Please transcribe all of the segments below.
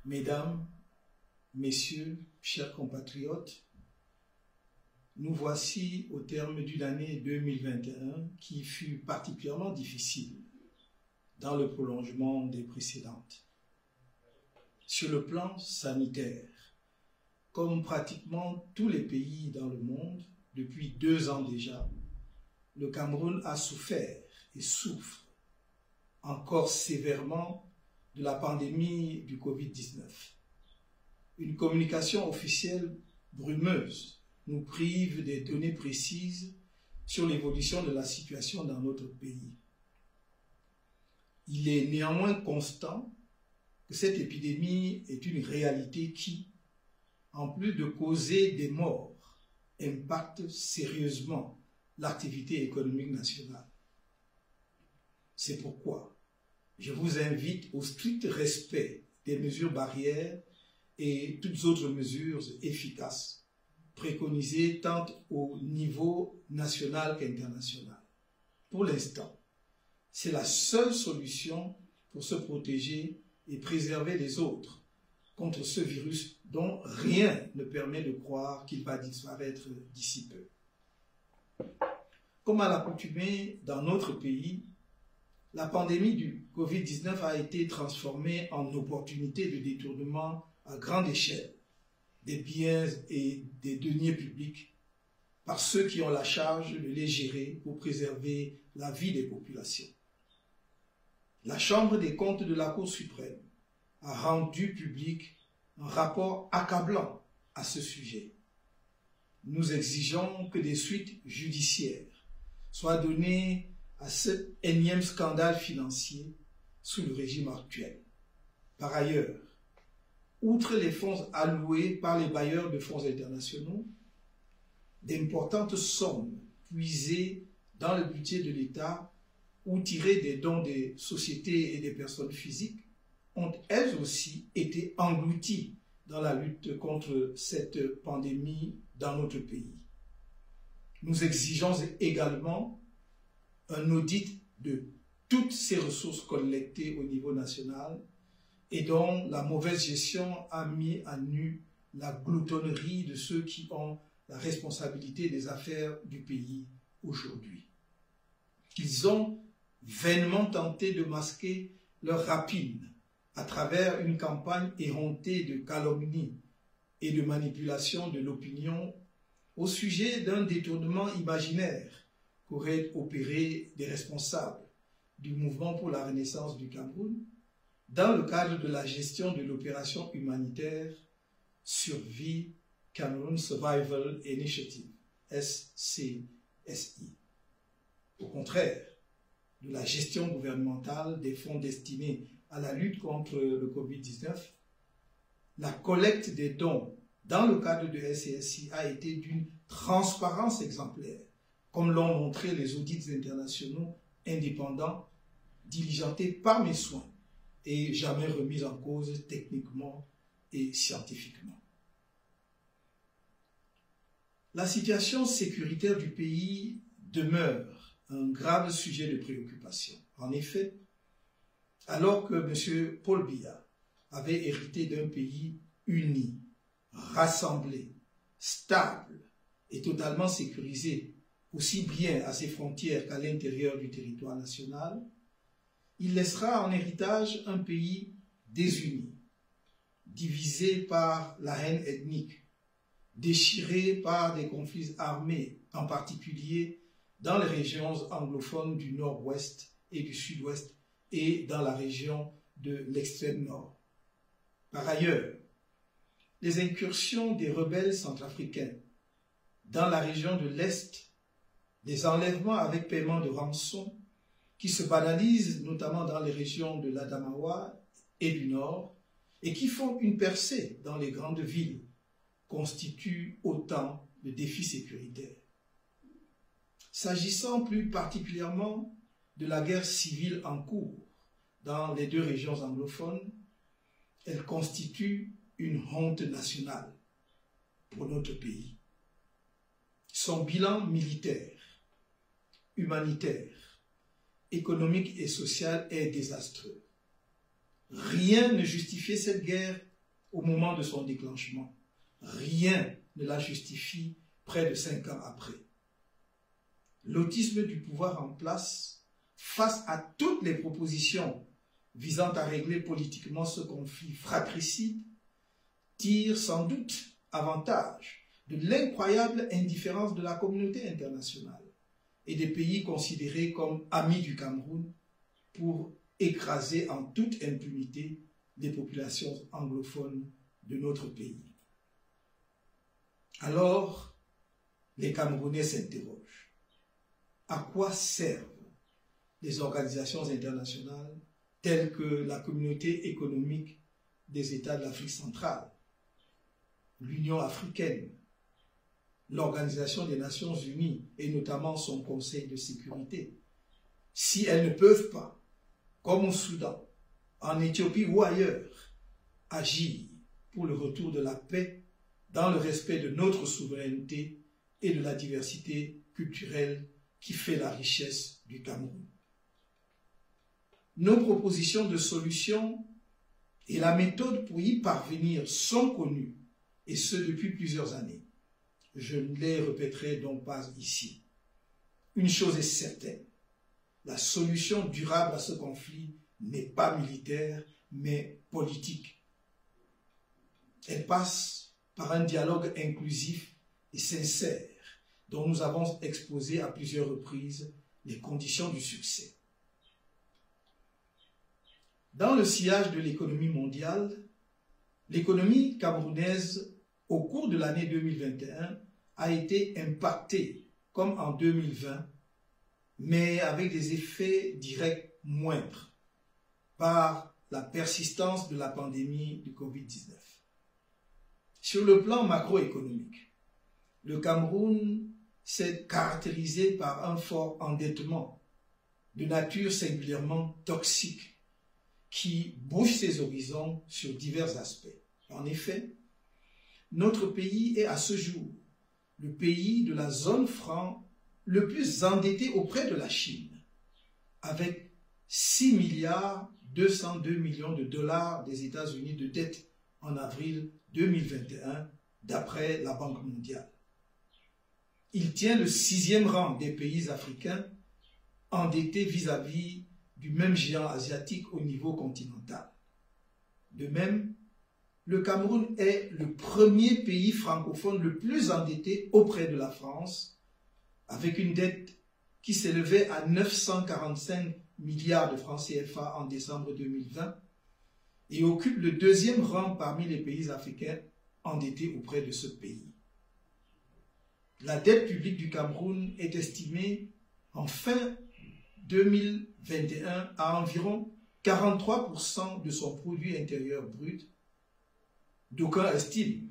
Mesdames, Messieurs, chers compatriotes, nous voici au terme d'une année 2021 qui fut particulièrement difficile dans le prolongement des précédentes. Sur le plan sanitaire, comme pratiquement tous les pays dans le monde, depuis 2 ans déjà, le Cameroun a souffert et souffre encore sévèrement de la pandémie du Covid-19. Une communication officielle brumeuse nous prive des données précises sur l'évolution de la situation dans notre pays. Il est néanmoins constant que cette épidémie est une réalité qui, en plus de causer des morts, impacte sérieusement l'activité économique nationale. C'est pourquoi je vous invite au strict respect des mesures barrières et toutes autres mesures efficaces préconisées tant au niveau national qu'international. Pour l'instant, c'est la seule solution pour se protéger et préserver les autres contre ce virus dont rien ne permet de croire qu'il va disparaître d'ici peu. Comme à l'accoutumée dans notre pays, la pandémie du Covid-19 a été transformée en opportunité de détournement à grande échelle des biens et des deniers publics par ceux qui ont la charge de les gérer pour préserver la vie des populations. La Chambre des comptes de la Cour suprême a rendu public un rapport accablant à ce sujet. Nous exigeons que des suites judiciaires soient données à ce énième scandale financier sous le régime actuel. Par ailleurs, outre les fonds alloués par les bailleurs de fonds internationaux, d'importantes sommes puisées dans le budget de l'État ou tirées des dons des sociétés et des personnes physiques ont elles aussi été englouties dans la lutte contre cette pandémie dans notre pays. Nous exigeons également un audit de toutes ces ressources collectées au niveau national et dont la mauvaise gestion a mis à nu la gloutonnerie de ceux qui ont la responsabilité des affaires du pays aujourd'hui. Ils ont vainement tenté de masquer leur rapine à travers une campagne éhontée de calomnie et de manipulation de l'opinion au sujet d'un détournement imaginaire qu'auraient opéré des responsables du mouvement pour la renaissance du Cameroun dans le cadre de la gestion de l'opération humanitaire Survie Cameroun Survival Initiative, SCSI. Au contraire de la gestion gouvernementale des fonds destinés à la lutte contre le Covid-19, la collecte des dons dans le cadre de SCSI a été d'une transparence exemplaire, comme l'ont montré les audits internationaux indépendants diligentés par mes soins et jamais remis en cause techniquement et scientifiquement. La situation sécuritaire du pays demeure un grave sujet de préoccupation. En effet, alors que M. Paul Biya avait hérité d'un pays uni, rassemblé, stable et totalement sécurisé, aussi bien à ses frontières qu'à l'intérieur du territoire national, il laissera en héritage un pays désuni, divisé par la haine ethnique, déchiré par des conflits armés, en particulier dans les régions anglophones du nord-ouest et du sud-ouest et dans la région de l'extrême nord. Par ailleurs, les incursions des rebelles centrafricains dans la région de l'Est, des enlèvements avec paiement de rançon qui se banalisent notamment dans les régions de l'Adamawa et du Nord et qui font une percée dans les grandes villes, constituent autant de défis sécuritaires. S'agissant plus particulièrement de la guerre civile en cours dans les 2 régions anglophones, elle constitue une honte nationale pour notre pays. Son bilan militaire, humanitaire, économique et social est désastreux. Rien ne justifiait cette guerre au moment de son déclenchement. Rien ne la justifie près de 5 ans après. L'autisme du pouvoir en place, face à toutes les propositions visant à régler politiquement ce conflit fratricide, tire sans doute avantage de l'incroyable indifférence de la communauté internationale et des pays considérés comme amis du Cameroun pour écraser en toute impunité les populations anglophones de notre pays. Alors, les Camerounais s'interrogent. À quoi servent les organisations internationales telles que la Communauté économique des États de l'Afrique centrale, l'Union africaine, l'Organisation des Nations unies et notamment son Conseil de sécurité, si elles ne peuvent pas, comme au Soudan, en Éthiopie ou ailleurs, agir pour le retour de la paix dans le respect de notre souveraineté et de la diversité culturelle qui fait la richesse du Cameroun. Nos propositions de solutions et la méthode pour y parvenir sont connues, et ce depuis plusieurs années. Je ne les répéterai donc pas ici. Une chose est certaine, la solution durable à ce conflit n'est pas militaire, mais politique. Elle passe par un dialogue inclusif et sincère, dont nous avons exposé à plusieurs reprises les conditions du succès. Dans le sillage de l'économie mondiale, l'économie camerounaise, au cours de l'année 2021, a été impactée, comme en 2020, mais avec des effets directs moindres, par la persistance de la pandémie du Covid-19. Sur le plan macroéconomique, le Cameroun s'est caractérisé par un fort endettement de nature singulièrement toxique qui bouge ses horizons sur divers aspects. En effet, notre pays est à ce jour le pays de la zone franc le plus endetté auprès de la Chine, avec 6 milliards 202 millions de dollars des États-Unis de dette en avril 2021, d'après la Banque mondiale. Il tient le 6e rang des pays africains endettés vis-à-vis du même géant asiatique au niveau continental. De même, le Cameroun est le premier pays francophone le plus endetté auprès de la France, avec une dette qui s'élevait à 945 milliards de francs CFA en décembre 2020 et occupe le 2e rang parmi les pays africains endettés auprès de ce pays. La dette publique du Cameroun est estimée en fin 2021 à environ 43% de son produit intérieur brut. D'aucuns estiment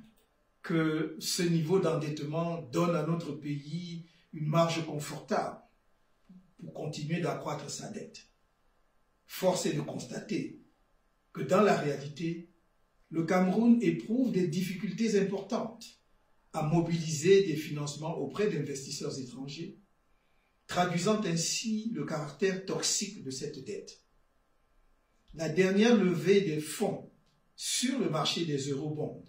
que ce niveau d'endettement donne à notre pays une marge confortable pour continuer d'accroître sa dette. Force est de constater que dans la réalité, le Cameroun éprouve des difficultés importantes à mobiliser des financements auprès d'investisseurs étrangers, traduisant ainsi le caractère toxique de cette dette. La dernière levée des fonds sur le marché des eurobonds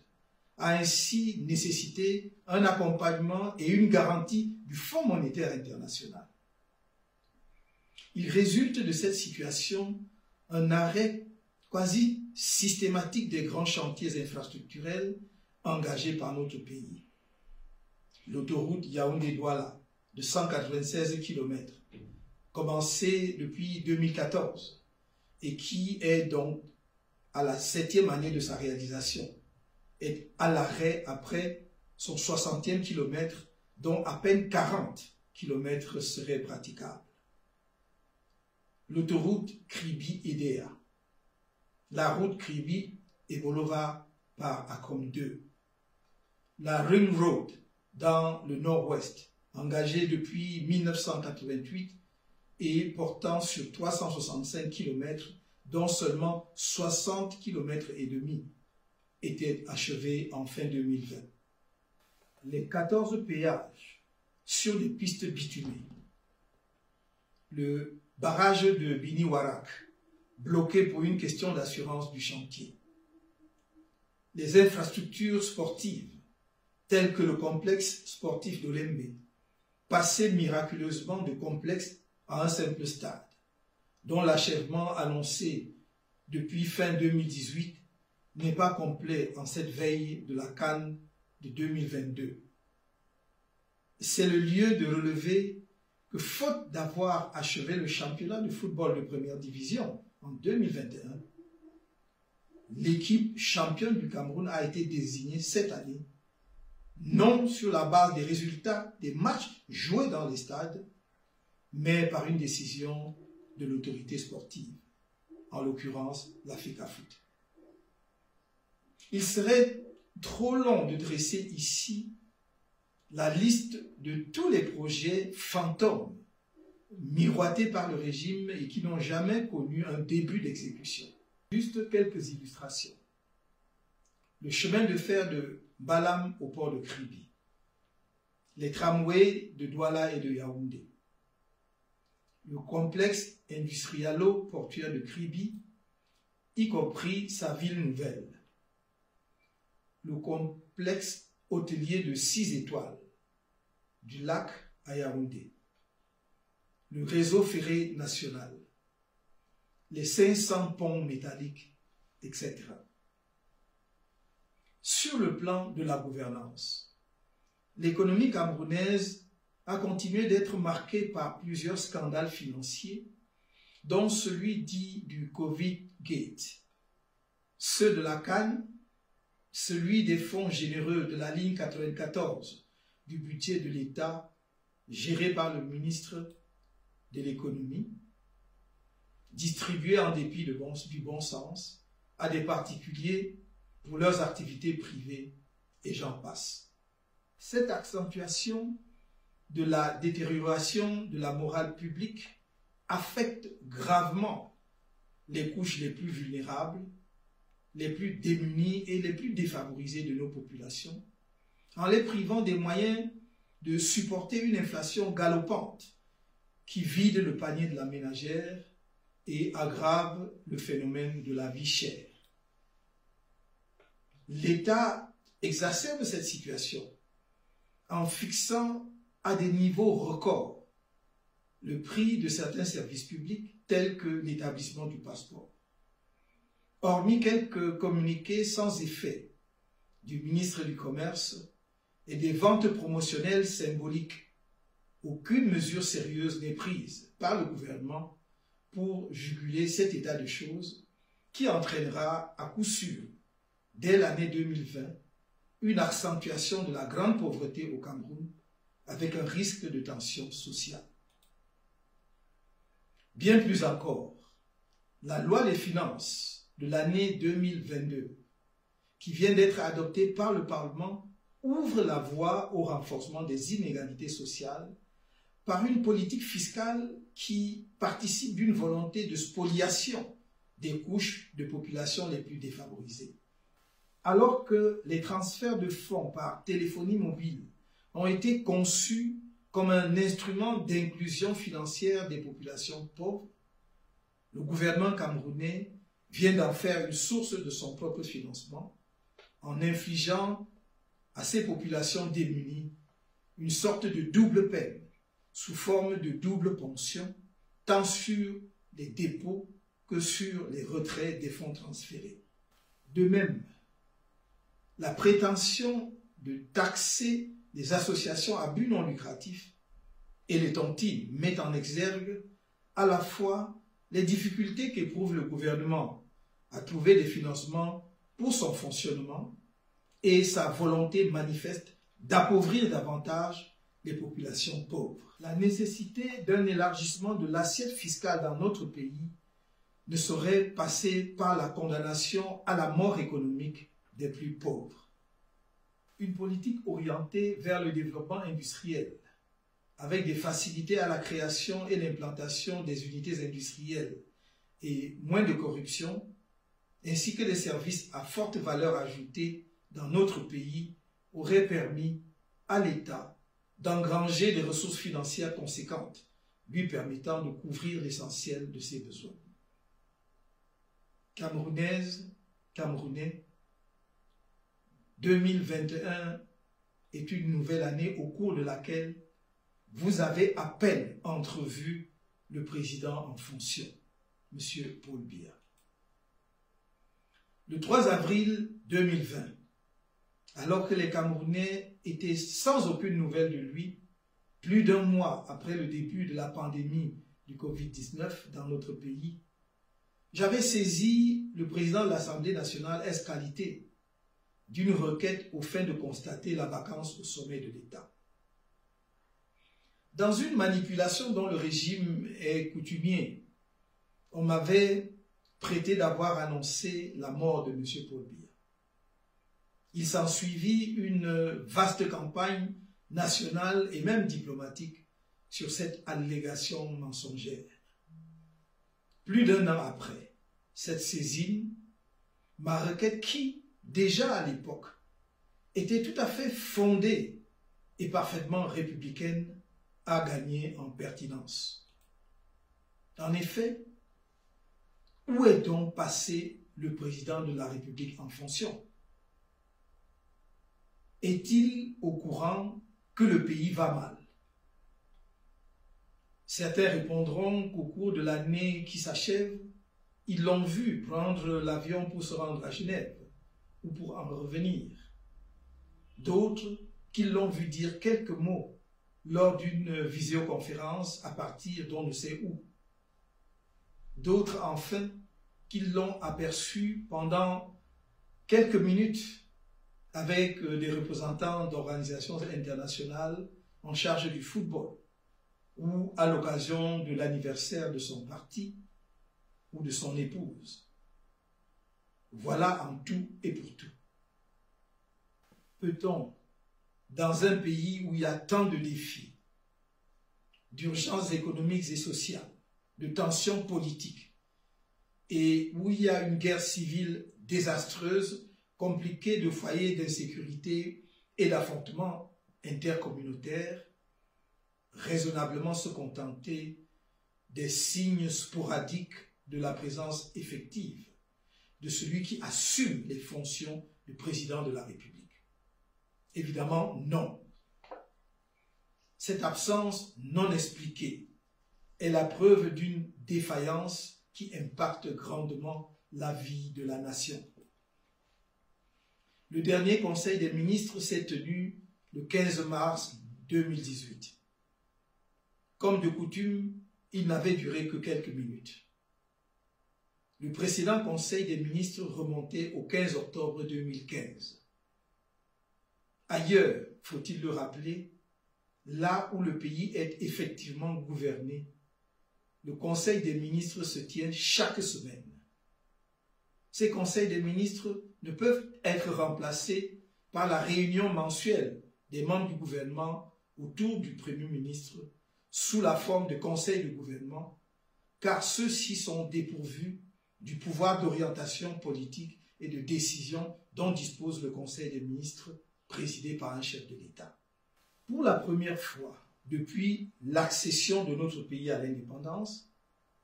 a ainsi nécessité un accompagnement et une garantie du Fonds monétaire international. Il résulte de cette situation un arrêt quasi systématique des grands chantiers infrastructurels engagés par notre pays. L'autoroute Yaoundé-Douala de 196 km, commencée depuis 2014 et qui est donc à la 7e année de sa réalisation, est à l'arrêt après son 60e kilomètre, dont à peine 40 km seraient praticables. L'autoroute Kribi-Edea, la route Kribi évoluera par Akom 2, la Ring Road dans le nord-ouest, engagée depuis 1988 et portant sur 365 km, dont seulement 60 km et demi étaient achevés en fin 2020. Les 14 péages sur les pistes bitumées, le barrage de Bini Warak, bloqué pour une question d'assurance du chantier, les infrastructures sportives, telles que le complexe sportif d'Olembe, passé miraculeusement de complexe à un simple stade, dont l'achèvement annoncé depuis fin 2018 n'est pas complet en cette veille de la CAN de 2022. C'est le lieu de relever que faute d'avoir achevé le championnat de football de première division en 2021, l'équipe championne du Cameroun a été désignée cette année, non sur la base des résultats des matchs joués dans les stades, mais par une décision de l'autorité sportive, en l'occurrence la FECAFOOT. Il serait trop long de dresser ici la liste de tous les projets fantômes miroités par le régime et qui n'ont jamais connu un début d'exécution. Juste quelques illustrations. Le chemin de fer de Balam au port de Kribi, les tramways de Douala et de Yaoundé, le complexe industrialo-portuaire de Kribi, y compris sa ville nouvelle, le complexe hôtelier de 6 étoiles, du lac à Yaoundé, le réseau ferré national, les 500 ponts métalliques, etc. Sur le plan de la gouvernance, l'économie camerounaise a continué d'être marquée par plusieurs scandales financiers, dont celui dit du Covid Gate, ceux de la CAN, celui des fonds généreux de la ligne 94 du budget de l'État géré par le ministre de l'économie, distribués en dépit du bon sens à des particuliers pour leurs activités privées et j'en passe. Cette accentuation de la détérioration de la morale publique affecte gravement les couches les plus vulnérables, les plus démunies et les plus défavorisées de nos populations, en les privant des moyens de supporter une inflation galopante qui vide le panier de la ménagère et aggrave le phénomène de la vie chère. L'État exacerbe cette situation en fixant à des niveaux records le prix de certains services publics tels que l'établissement du passeport. Hormis quelques communiqués sans effet du ministre du Commerce et des ventes promotionnelles symboliques, aucune mesure sérieuse n'est prise par le gouvernement pour juguler cet état de choses qui entraînera à coup sûr, dès l'année 2020, une accentuation de la grande pauvreté au Cameroun avec un risque de tension sociale. Bien plus encore, la loi des finances de l'année 2022, qui vient d'être adoptée par le Parlement, ouvre la voie au renforcement des inégalités sociales par une politique fiscale qui participe d'une volonté de spoliation des couches de population les plus défavorisées. Alors que les transferts de fonds par téléphonie mobile ont été conçus comme un instrument d'inclusion financière des populations pauvres, le gouvernement camerounais vient d'en faire une source de son propre financement en infligeant à ces populations démunies une sorte de double peine sous forme de double ponction, tant sur les dépôts que sur les retraits des fonds transférés. De même, la prétention de taxer les associations à but non lucratif et les tontines met en exergue à la fois les difficultés qu'éprouve le gouvernement à trouver des financements pour son fonctionnement et sa volonté manifeste d'appauvrir davantage les populations pauvres. La nécessité d'un élargissement de l'assiette fiscale dans notre pays ne saurait passer par la condamnation à la mort économique des plus pauvres. Une politique orientée vers le développement industriel, avec des facilités à la création et l'implantation des unités industrielles et moins de corruption, ainsi que des services à forte valeur ajoutée dans notre pays, aurait permis à l'État d'engranger des ressources financières conséquentes, lui permettant de couvrir l'essentiel de ses besoins. Camerounaises, Camerounais, 2021 est une nouvelle année au cours de laquelle vous avez à peine entrevu le président en fonction, M. Paul Biya. Le 3 avril 2020, alors que les Camerounais étaient sans aucune nouvelle de lui, plus d'un mois après le début de la pandémie du Covid-19 dans notre pays, j'avais saisi le président de l'Assemblée nationale ès qualité d'une requête aux fins de constater la vacance au sommet de l'État. Dans une manipulation dont le régime est coutumier, on m'avait prêté d'avoir annoncé la mort de M. Paul Biya. Il s'ensuivit une vaste campagne nationale et même diplomatique sur cette allégation mensongère. Plus d'un an après cette saisine, ma requête qui, déjà à l'époque, était tout à fait fondée et parfaitement républicaine, a gagné en pertinence. En effet, où est donc passé le président de la République en fonction? Est-il au courant que le pays va mal? Certains répondront qu'au cours de l'année qui s'achève, ils l'ont vu prendre l'avion pour se rendre à Genève ou pour en revenir. D'autres qu'ils l'ont vu dire quelques mots lors d'une visioconférence à partir d'on ne sait où. D'autres enfin qu'ils l'ont aperçu pendant quelques minutes avec des représentants d'organisations internationales en charge du football ou à l'occasion de l'anniversaire de son parti ou de son épouse. Voilà en tout et pour tout. Peut-on, dans un pays où il y a tant de défis, d'urgences économiques et sociales, de tensions politiques, et où il y a une guerre civile désastreuse, compliquée de foyers d'insécurité et d'affrontements intercommunautaires, raisonnablement se contenter des signes sporadiques de la présence effective de celui qui assume les fonctions de président de la République? Évidemment, non. Cette absence non expliquée est la preuve d'une défaillance qui impacte grandement la vie de la nation. Le dernier Conseil des ministres s'est tenu le 15 mars 2018. Comme de coutume, il n'avait duré que quelques minutes. Le précédent Conseil des ministres remontait au 15 octobre 2015. Ailleurs, faut-il le rappeler, là où le pays est effectivement gouverné, le Conseil des ministres se tient chaque semaine. Ces conseils des ministres ne peuvent être remplacés par la réunion mensuelle des membres du gouvernement autour du Premier ministre sous la forme de conseils de gouvernement, car ceux-ci sont dépourvus du pouvoir d'orientation politique et de décision dont dispose le Conseil des ministres présidé par un chef de l'État. Pour la première fois depuis l'accession de notre pays à l'indépendance,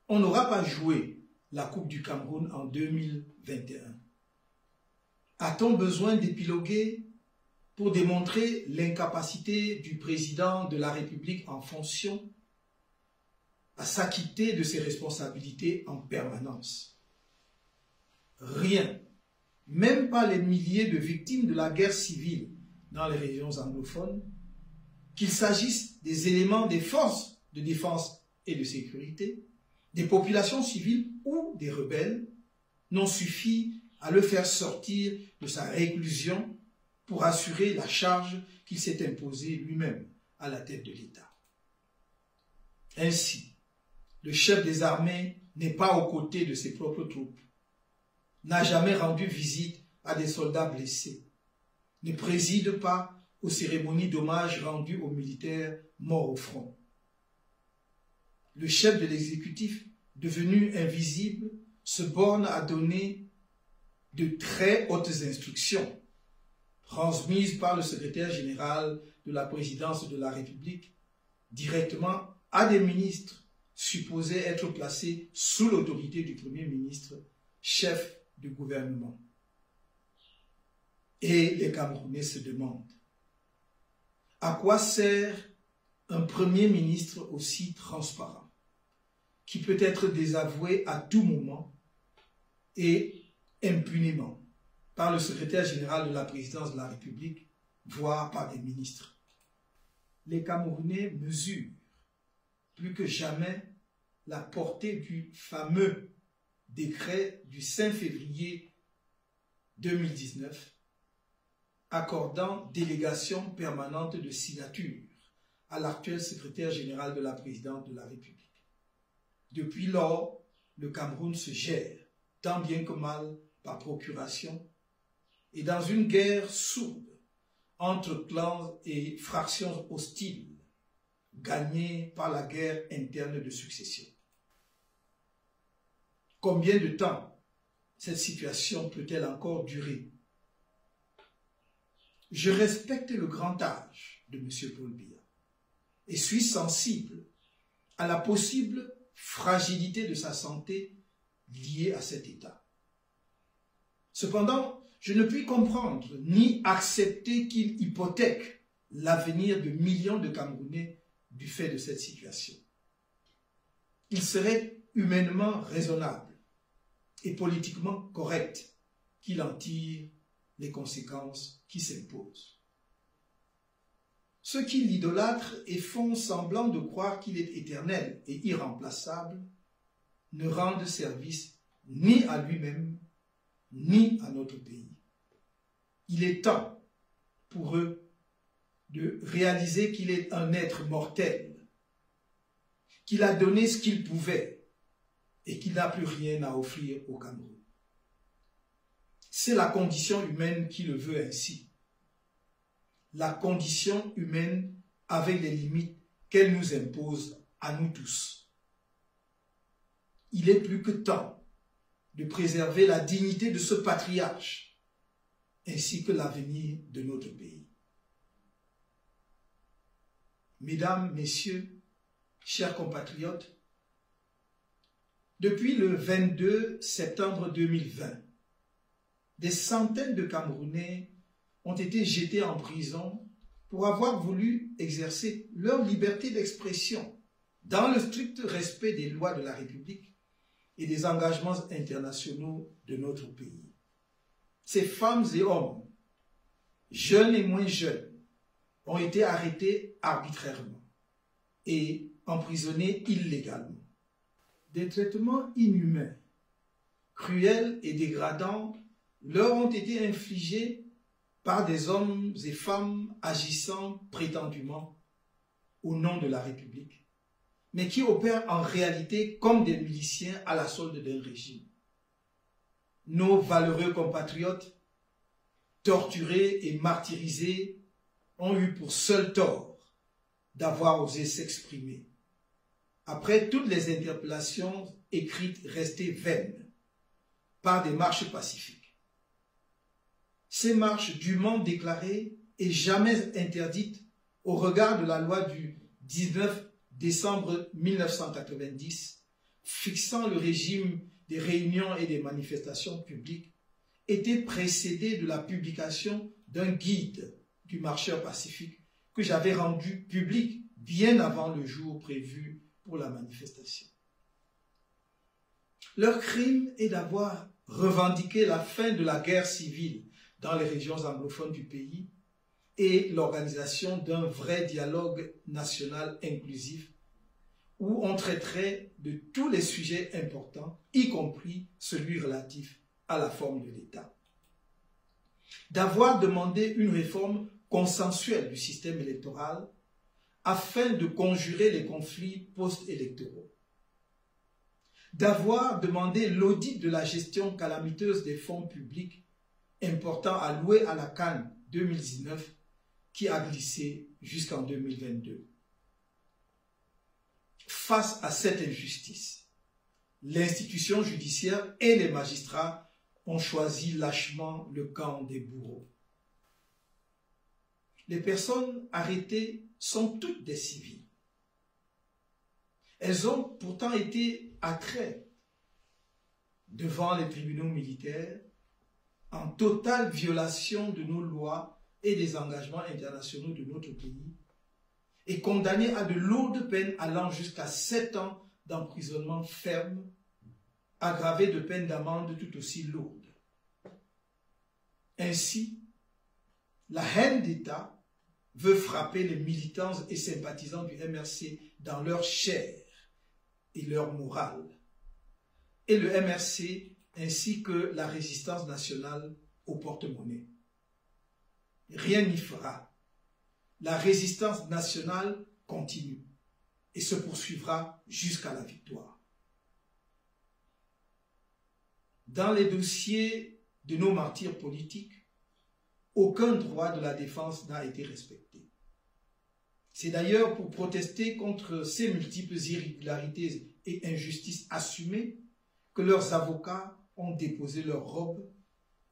on n'aura pas joué la Coupe du Cameroun en 2021. A-t-on besoin d'épiloguer pour démontrer l'incapacité du président de la République en fonction à s'acquitter de ses responsabilités en permanence? Rien, même pas les milliers de victimes de la guerre civile dans les régions anglophones, qu'il s'agisse des éléments des forces de défense et de sécurité, des populations civiles ou des rebelles, n'ont suffi à le faire sortir de sa réclusion pour assurer la charge qu'il s'est imposée lui-même à la tête de l'État. Ainsi, le chef des armées n'est pas aux côtés de ses propres troupes, n'a jamais rendu visite à des soldats blessés, ne préside pas aux cérémonies d'hommage rendues aux militaires morts au front. Le chef de l'exécutif, devenu invisible, se borne à donner de très hautes instructions, transmises par le secrétaire général de la présidence de la République, directement à des ministres supposés être placés sous l'autorité du Premier ministre, chef du gouvernement. Et les Camerounais se demandent, à quoi sert un Premier ministre aussi transparent, qui peut être désavoué à tout moment et impunément par le secrétaire général de la présidence de la République, voire par des ministres. Les Camerounais mesurent plus que jamais la portée du fameux décret du 5 février 2019 accordant délégation permanente de signature à l'actuel secrétaire général de la présidence de la République. Depuis lors, le Cameroun se gère, tant bien que mal, par procuration, et dans une guerre sourde entre clans et fractions hostiles, gagnée par la guerre interne de succession. Combien de temps cette situation peut-elle encore durer? Je respecte le grand âge de M. Paul Biya et suis sensible à la possible fragilité de sa santé liée à cet état. Cependant, je ne puis comprendre ni accepter qu'il hypothèque l'avenir de millions de Camerounais du fait de cette situation. Il serait humainement raisonnable et politiquement correct qu'il en tire les conséquences qui s'imposent. Ceux qui l'idolâtrent et font semblant de croire qu'il est éternel et irremplaçable ne rendent service ni à lui-même ni à notre pays. Il est temps pour eux de réaliser qu'il est un être mortel, qu'il a donné ce qu'il pouvait et qu'il n'a plus rien à offrir au Cameroun. C'est la condition humaine qui le veut ainsi. La condition humaine avec les limites qu'elle nous impose à nous tous. Il est plus que temps de préserver la dignité de ce patriarche ainsi que l'avenir de notre pays. Mesdames, Messieurs, chers compatriotes, depuis le 22 septembre 2020, des centaines de Camerounais ont été jetés en prison pour avoir voulu exercer leur liberté d'expression dans le strict respect des lois de la République et des engagements internationaux de notre pays. Ces femmes et hommes, jeunes et moins jeunes, ont été arrêtés arbitrairement et emprisonnés illégalement. Des traitements inhumains, cruels et dégradants leur ont été infligés par des hommes et femmes agissant prétendument au nom de la République, mais qui opèrent en réalité comme des miliciens à la solde d'un régime. Nos valeureux compatriotes, torturés et martyrisés, ont eu pour seul tort d'avoir osé s'exprimer. Après toutes les interpellations écrites restées vaines, par des marches pacifiques. Ces marches dûment déclarées et jamais interdites au regard de la loi du 19 décembre 1990 fixant le régime des réunions et des manifestations publiques étaient précédées de la publication d'un guide du marcheur pacifique que j'avais rendu public bien avant le jour prévu pour la manifestation. Leur crime est d'avoir revendiqué la fin de la guerre civile dans les régions anglophones du pays et l'organisation d'un vrai dialogue national inclusif où on traiterait de tous les sujets importants, y compris celui relatif à la forme de l'État. D'avoir demandé une réforme consensuelle du système électoral afin de conjurer les conflits post-électoraux. D'avoir demandé l'audit de la gestion calamiteuse des fonds publics importants alloués à la CAN 2019 qui a glissé jusqu'en 2022. Face à cette injustice, l'institution judiciaire et les magistrats ont choisi lâchement le camp des bourreaux. Les personnes arrêtées sont toutes des civils. Elles ont pourtant été attraites devant les tribunaux militaires en totale violation de nos lois et des engagements internationaux de notre pays, est condamné à de lourdes peines allant jusqu'à 7 ans d'emprisonnement ferme, aggravé de peines d'amende tout aussi lourdes. Ainsi, la haine d'État veut frapper les militants et sympathisants du MRC dans leur chair et leur morale, et le MRC ainsi que la résistance nationale au porte-monnaie. Rien n'y fera. La résistance nationale continue et se poursuivra jusqu'à la victoire. Dans les dossiers de nos martyrs politiques, aucun droit de la défense n'a été respecté. C'est d'ailleurs pour protester contre ces multiples irrégularités et injustices assumées que leurs avocats ont déposé leur robe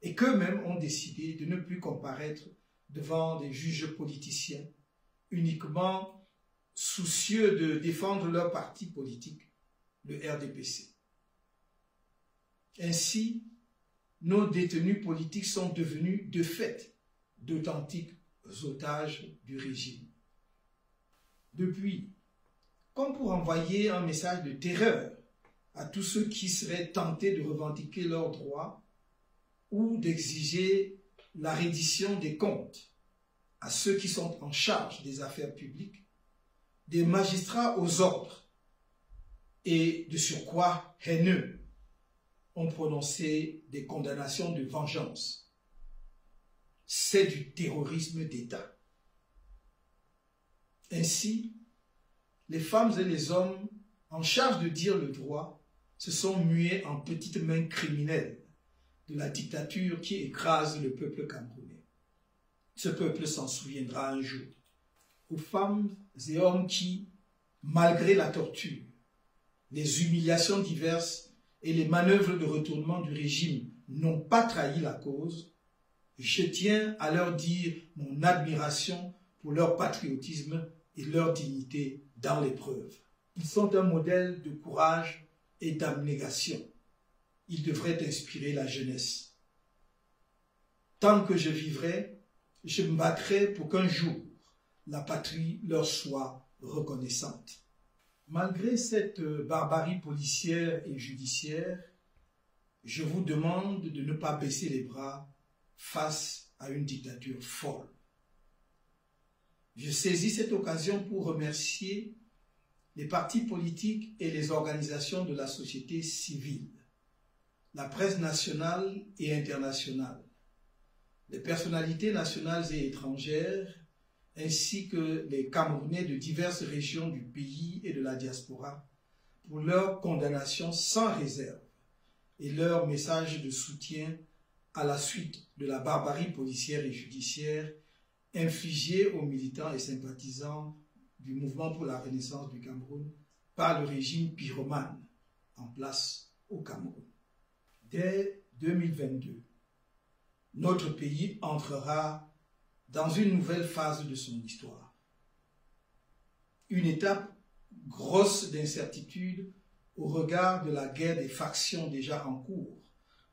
et qu'eux-mêmes ont décidé de ne plus comparaître devant des juges politiciens, uniquement soucieux de défendre leur parti politique, le RDPC. Ainsi, nos détenus politiques sont devenus de fait d'authentiques otages du régime. Depuis, comme pour envoyer un message de terreur à tous ceux qui seraient tentés de revendiquer leurs droits ou d'exiger la reddition des comptes à ceux qui sont en charge des affaires publiques, des magistrats aux ordres et de surcroît haineux ont prononcé des condamnations de vengeance. C'est du terrorisme d'État. Ainsi, les femmes et les hommes en charge de dire le droit se sont mués en petites mains criminelles de la dictature qui écrase le peuple camerounais. Ce peuple s'en souviendra un jour. Aux femmes et hommes qui, malgré la torture, les humiliations diverses et les manœuvres de retournement du régime n'ont pas trahi la cause, je tiens à leur dire mon admiration pour leur patriotisme et leur dignité dans l'épreuve. Ils sont un modèle de courage et d'abnégation. Ils devraient inspirer la jeunesse. Tant que je vivrai, je me battrai pour qu'un jour, la patrie leur soit reconnaissante. Malgré cette barbarie policière et judiciaire, je vous demande de ne pas baisser les bras face à une dictature folle. Je saisis cette occasion pour remercier les partis politiques et les organisations de la société civile, la presse nationale et internationale, les personnalités nationales et étrangères, ainsi que les Camerounais de diverses régions du pays et de la diaspora, pour leur condamnation sans réserve et leur message de soutien à la suite de la barbarie policière et judiciaire infligée aux militants et sympathisants du mouvement pour la renaissance du Cameroun par le régime pyromane en place au Cameroun. Dès 2022, notre pays entrera dans une nouvelle phase de son histoire. Une étape grosse d'incertitude au regard de la guerre des factions déjà en cours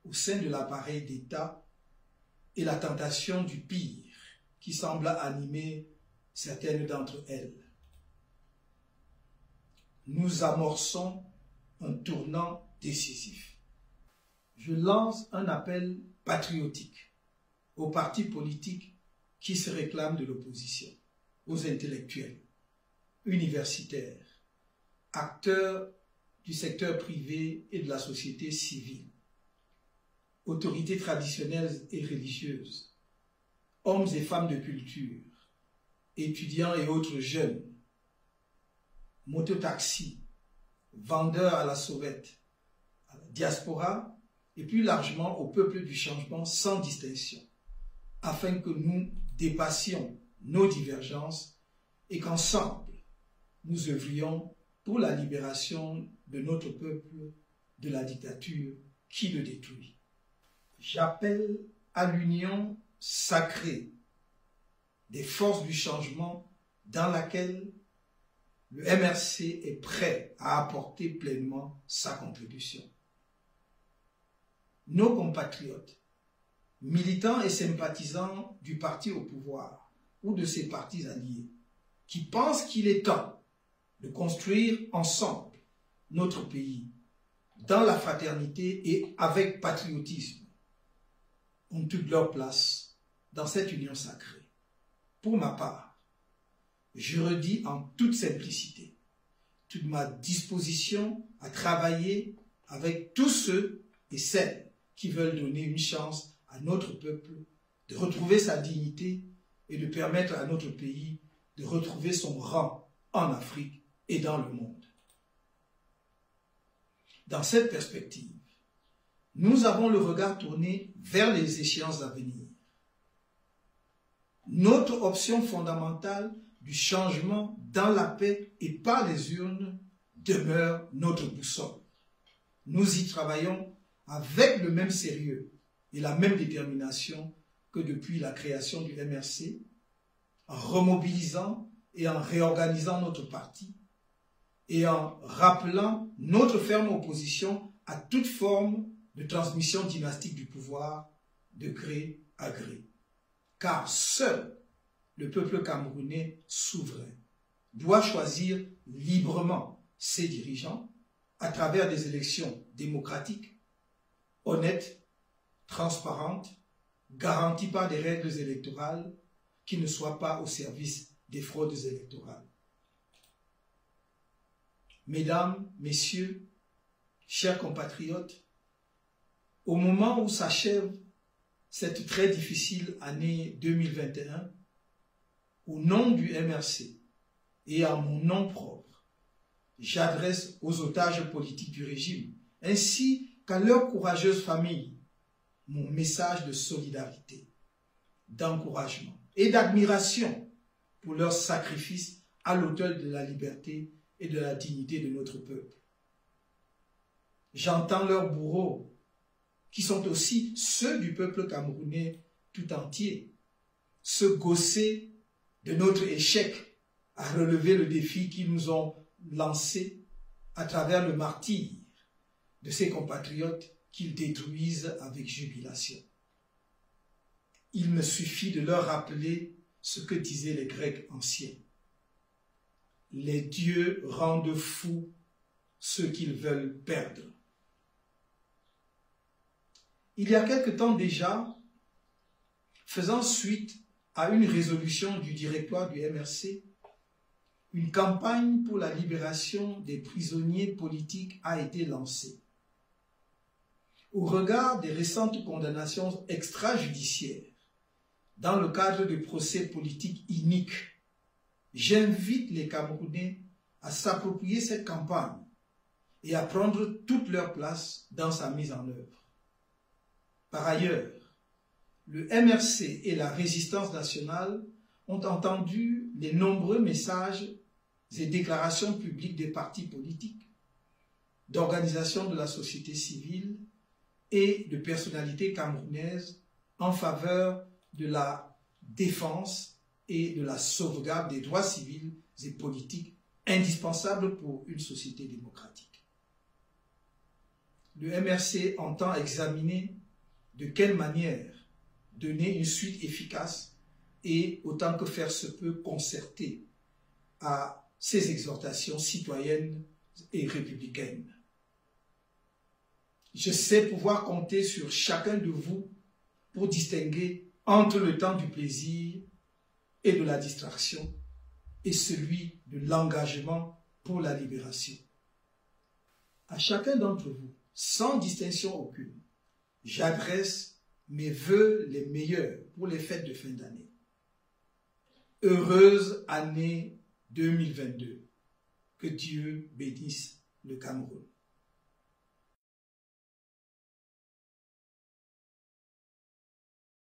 au sein de l'appareil d'État et la tentation du pire qui semble animer certaines d'entre elles. Nous amorçons un tournant décisif. Je lance un appel patriotique aux partis politiques qui se réclament de l'opposition, aux intellectuels, universitaires, acteurs du secteur privé et de la société civile, autorités traditionnelles et religieuses, hommes et femmes de culture, étudiants et autres jeunes, mototaxis, vendeurs à la sauvette, à la diaspora et plus largement au peuple du changement sans distinction, afin que nous dépassions nos divergences et qu'ensemble, nous œuvrions pour la libération de notre peuple de la dictature qui le détruit. J'appelle à l'union sacrée des forces du changement dans laquelle le MRC est prêt à apporter pleinement sa contribution. Nos compatriotes, militants et sympathisants du parti au pouvoir ou de ses partis alliés, qui pensent qu'il est temps de construire ensemble notre pays dans la fraternité et avec patriotisme, ont toute leur place dans cette union sacrée. Pour ma part, je redis en toute simplicité toute ma disposition à travailler avec tous ceux et celles qui veulent donner une chance à notre peuple de retrouver sa dignité et de permettre à notre pays de retrouver son rang en Afrique et dans le monde. Dans cette perspective, nous avons le regard tourné vers les échéances à venir. Notre option fondamentale du changement dans la paix et par les urnes demeure notre boussole. Nous y travaillons avec le même sérieux et la même détermination que depuis la création du MRC, en remobilisant et en réorganisant notre parti et en rappelant notre ferme opposition à toute forme de transmission dynastique du pouvoir de gré à gré. Car seul le peuple camerounais souverain doit choisir librement ses dirigeants à travers des élections démocratiques, honnêtes, transparentes, garanties par des règles électorales qui ne soient pas au service des fraudes électorales. Mesdames, Messieurs, chers compatriotes, au moment où s'achève cette très difficile année 2021, au nom du MRC et en mon nom propre, j'adresse aux otages politiques du régime, ainsi qu'à leurs courageuses familles, mon message de solidarité, d'encouragement et d'admiration pour leur sacrifice à l'autel de la liberté et de la dignité de notre peuple. J'entends leurs bourreaux, qui sont aussi ceux du peuple camerounais tout entier, se gausser de notre échec à relever le défi qu'ils nous ont lancé à travers le martyre de ces compatriotes qu'ils détruisent avec jubilation. Il me suffit de leur rappeler ce que disaient les Grecs anciens. Les dieux rendent fous ceux qu'ils veulent perdre. Il y a quelque temps déjà, faisant suite à une résolution du directoire du MRC, une campagne pour la libération des prisonniers politiques a été lancée. Au regard des récentes condamnations extrajudiciaires dans le cadre de procès politiques iniques, j'invite les Camerounais à s'approprier cette campagne et à prendre toute leur place dans sa mise en œuvre. Par ailleurs, le MRC et la résistance nationale ont entendu les nombreux messages et déclarations publiques des partis politiques, d'organisations de la société civile et de personnalités camerounaises en faveur de la défense et de la sauvegarde des droits civils et politiques indispensables pour une société démocratique. Le MRC entend examiner de quelle manière donner une suite efficace et, autant que faire se peut, concertée à ces exhortations citoyennes et républicaines. Je sais pouvoir compter sur chacun de vous pour distinguer entre le temps du plaisir et de la distraction et celui de l'engagement pour la libération. À chacun d'entre vous, sans distinction aucune, j'adresse mes vœux les meilleurs pour les fêtes de fin d'année. Heureuse année 2022. Que Dieu bénisse le Cameroun.